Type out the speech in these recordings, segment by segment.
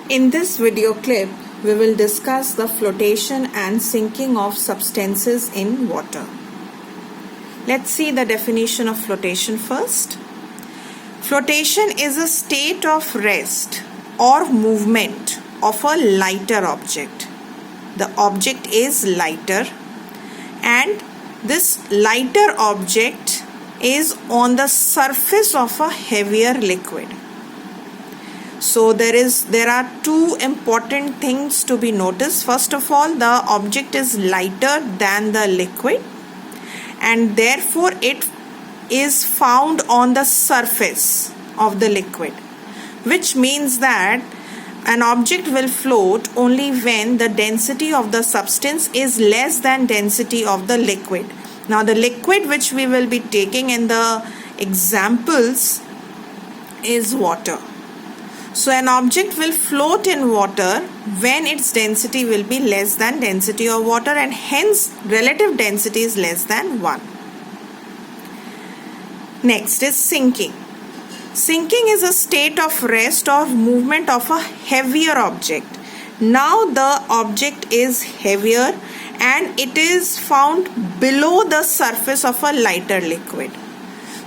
In this video clip, we will discuss the flotation and sinking of substances in water. Let's see the definition of flotation first. Flotation is a state of rest or movement of a lighter object. The object is lighter and this lighter object is on the surface of a heavier liquid. So there are two important things to be noticed. First of all, the object is lighter than the liquid and therefore it is found on the surface of the liquid, which means that an object will float only when the density of the substance is less than density of the liquid. Now the liquid which we will be taking in the examples is water. So an object will float in water when its density will be less than density of water and hence relative density is less than 1. Next is sinking. Sinking is a state of rest or movement of a heavier object. Now the object is heavier and it is found below the surface of a lighter liquid.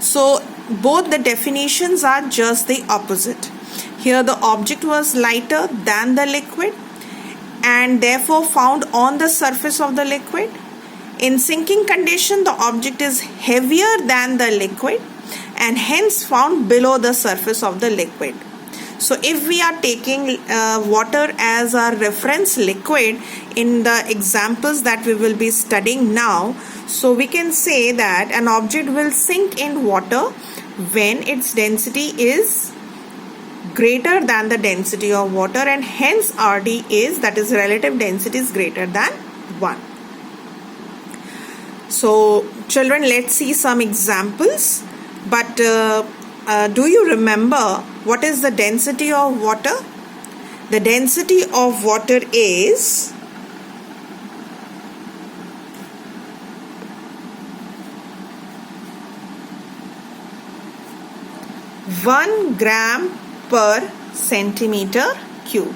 So both the definitions are just the opposite. Here the object was lighter than the liquid and therefore found on the surface of the liquid. In sinking condition, the object is heavier than the liquid and hence found below the surface of the liquid. So if we are taking water as our reference liquid in the examples that we will be studying now, so we can say that an object will sink in water when its density is greater than the density of water and hence RD is, that is relative density, is greater than 1. So children, let's see some examples. But do you remember what is the density of water? The density of water is 1 gram per centimeter cube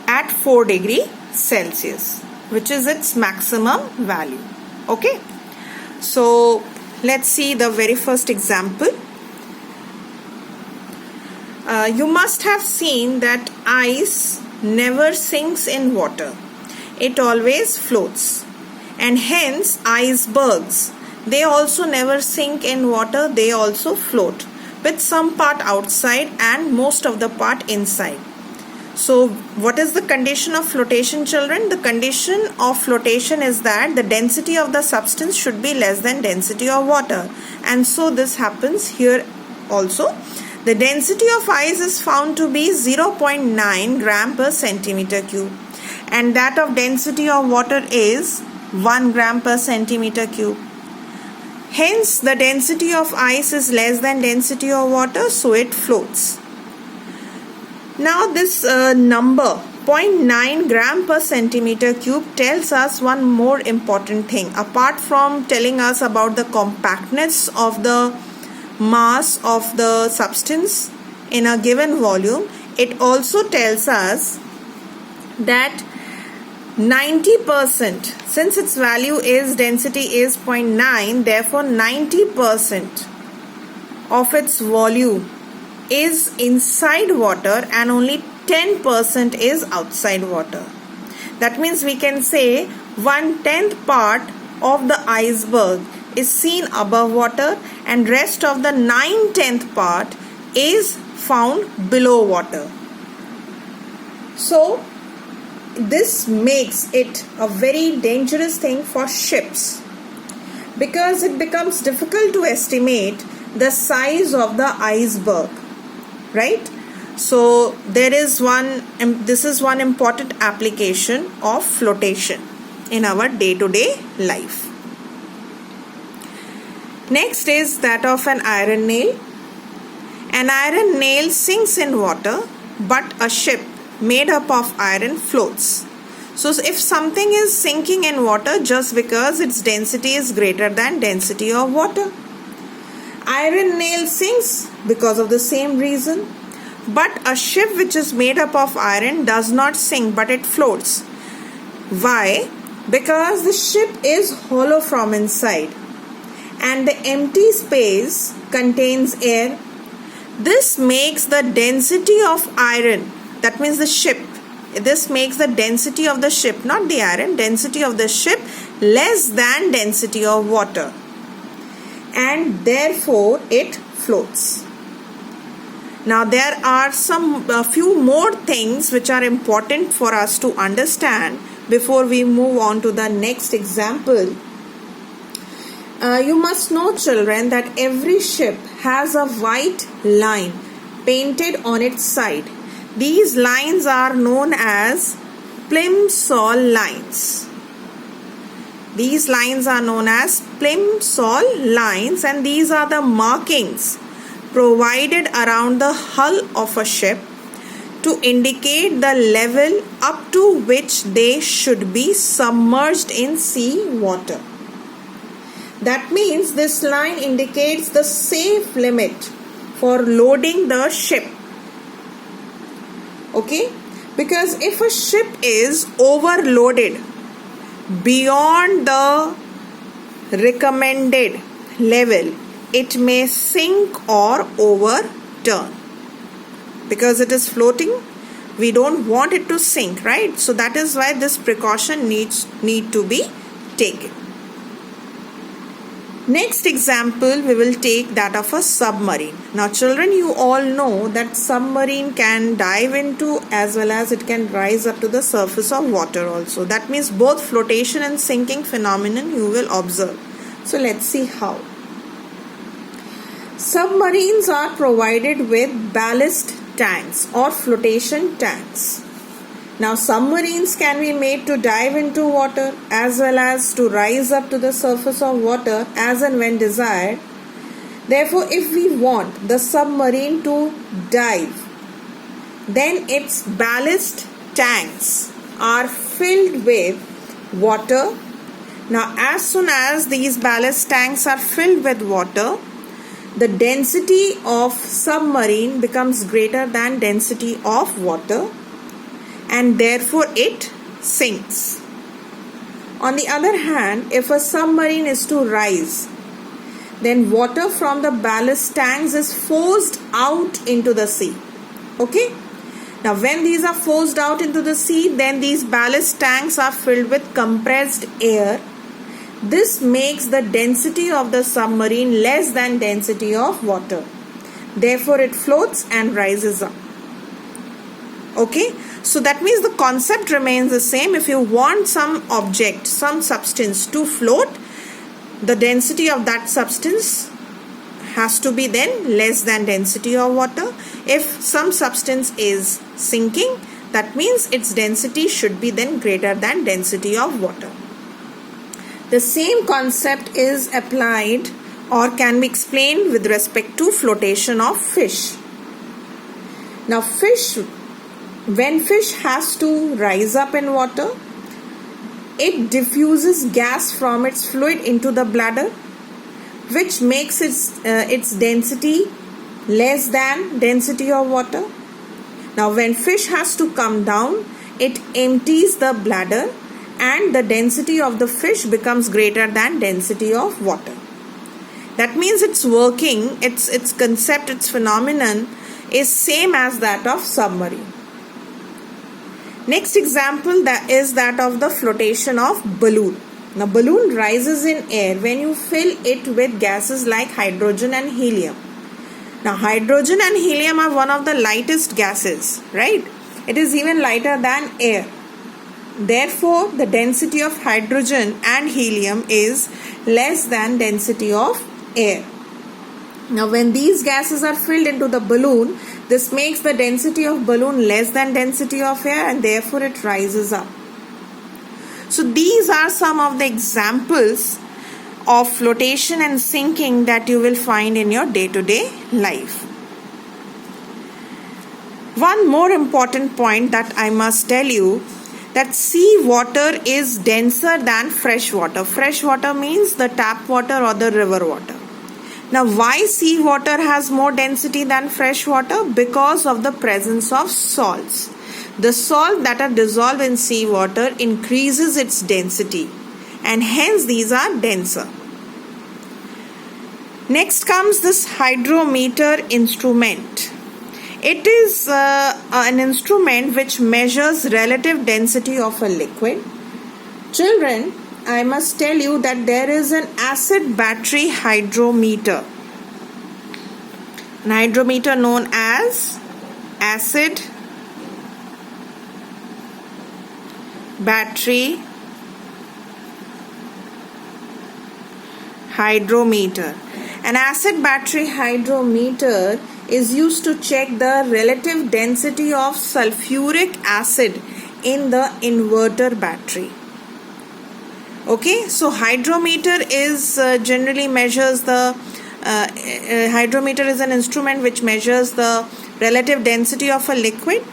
at 4 degrees Celsius, which is its maximum value. Okay, so let's see the very first example. You must have seen that ice never sinks in water. It always floats. And hence icebergs, they also never sink in water, they also float, with some part outside and most of the part inside. So what is the condition of flotation, children? The condition of flotation is that the density of the substance should be less than density of water. And so this happens here also. The density of ice is found to be 0.9 gram per centimeter cube. And that of density of water is 1 gram per centimeter cube. Hence the density of ice is less than density of water, so it floats. Now this number 0.9 gram per centimeter cube tells us one more important thing. Apart from telling us about the compactness of the mass of the substance in a given volume, it also tells us that 90%, since its value is density is 0.9, therefore 90% of its volume is inside water and only 10% is outside water. That means we can say 1/10 part of the iceberg is seen above water and rest of the 9/10 part is found below water. So this makes it a very dangerous thing for ships because it becomes difficult to estimate the size of the iceberg, right? So this is one important application of flotation in our day-to-day life. Next is that of an iron nail. An iron nail sinks in water, but a ship made up of iron floats. So if something is sinking in water just because its density is greater than density of water, iron nail sinks because of the same reason. But a ship which is made up of iron does not sink, but it floats. Why? Because the ship is hollow from inside and the empty space contains air. This makes the density of iron, that means the ship, this makes the density of the ship, not the iron, density of the ship less than density of water, and therefore it floats. Now there are a few more things which are important for us to understand before we move on to the next example. You must know, children, that every ship has a white line painted on its side. These lines are known as plimsoll lines. These lines are known as plimsoll lines, and these are the markings provided around the hull of a ship to indicate the level up to which they should be submerged in sea water. That means this line indicates the safe limit for loading the ship. Okay? Because if a ship is overloaded beyond the recommended level, it may sink or overturn. Because it is floating, we don't want it to sink, right? So that is why this precaution need to be taken. Next example, we will take that of a submarine. Now children, you all know that submarine can dive into as well as it can rise up to the surface of water also. That means both flotation and sinking phenomenon you will observe. So let's see how. Submarines are provided with ballast tanks or flotation tanks. Now submarines can be made to dive into water as well as to rise up to the surface of water as and when desired. Therefore, if we want the submarine to dive, then its ballast tanks are filled with water. Now as soon as these ballast tanks are filled with water, the density of submarine becomes greater than density of water, and therefore it sinks. On the other hand, if a submarine is to rise, then water from the ballast tanks is forced out into the sea. Okay? Now when these are forced out into the sea, then these ballast tanks are filled with compressed air. This makes the density of the submarine less than density of water. Therefore it floats and rises up. Okay? So that means the concept remains the same. If you want some object, some substance to float, the density of that substance has to be then less than density of water. If some substance is sinking, that means its density should be then greater than density of water. The same concept is applied or can be explained with respect to flotation of fish. Now when fish has to rise up in water, it diffuses gas from its fluid into the bladder, which makes its density less than density of water. Now when fish has to come down, it empties the bladder and the density of the fish becomes greater than density of water. That means its working, its concept, its phenomenon is same as that of submarine. Next example is that of the flotation of balloon. Now balloon rises in air when you fill it with gases like hydrogen and helium. Now hydrogen and helium are one of the lightest gases, right? It is even lighter than air. Therefore, the density of hydrogen and helium is less than density of air. Now when these gases are filled into the balloon, this makes the density of balloon less than density of air, and therefore it rises up. So these are some of the examples of flotation and sinking that you will find in your day-to-day life. One more important point that I must tell you, that sea water is denser than fresh water. Fresh water means the tap water or the river water. Now, why seawater has more density than fresh water? Because of the presence of salts. The salt that are dissolved in seawater increases its density, and hence these are denser. Next comes this hydrometer instrument. It is an instrument which measures relative density of a liquid. Children, I must tell you that there is an acid battery hydrometer. An hydrometer known as acid battery hydrometer. An acid battery hydrometer is used to check the relative density of sulfuric acid in the inverter battery. Okay, so hydrometer is generally measures the hydrometer is an instrument which measures the relative density of a liquid.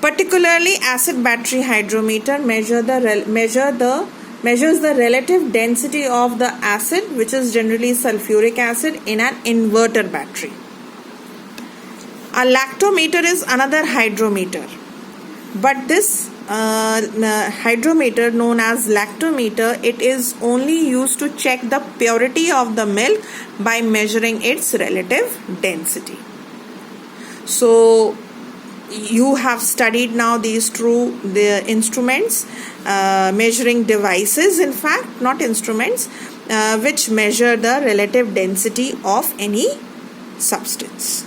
Particularly, acid battery hydrometer measures the relative density of the acid, which is generally sulfuric acid, in an inverter battery. A lactometer is another hydrometer, but this hydrometer known as lactometer, it is only used to check the purity of the milk by measuring its relative density. So you have studied now these the instruments, measuring devices, in fact not instruments, which measure the relative density of any substance.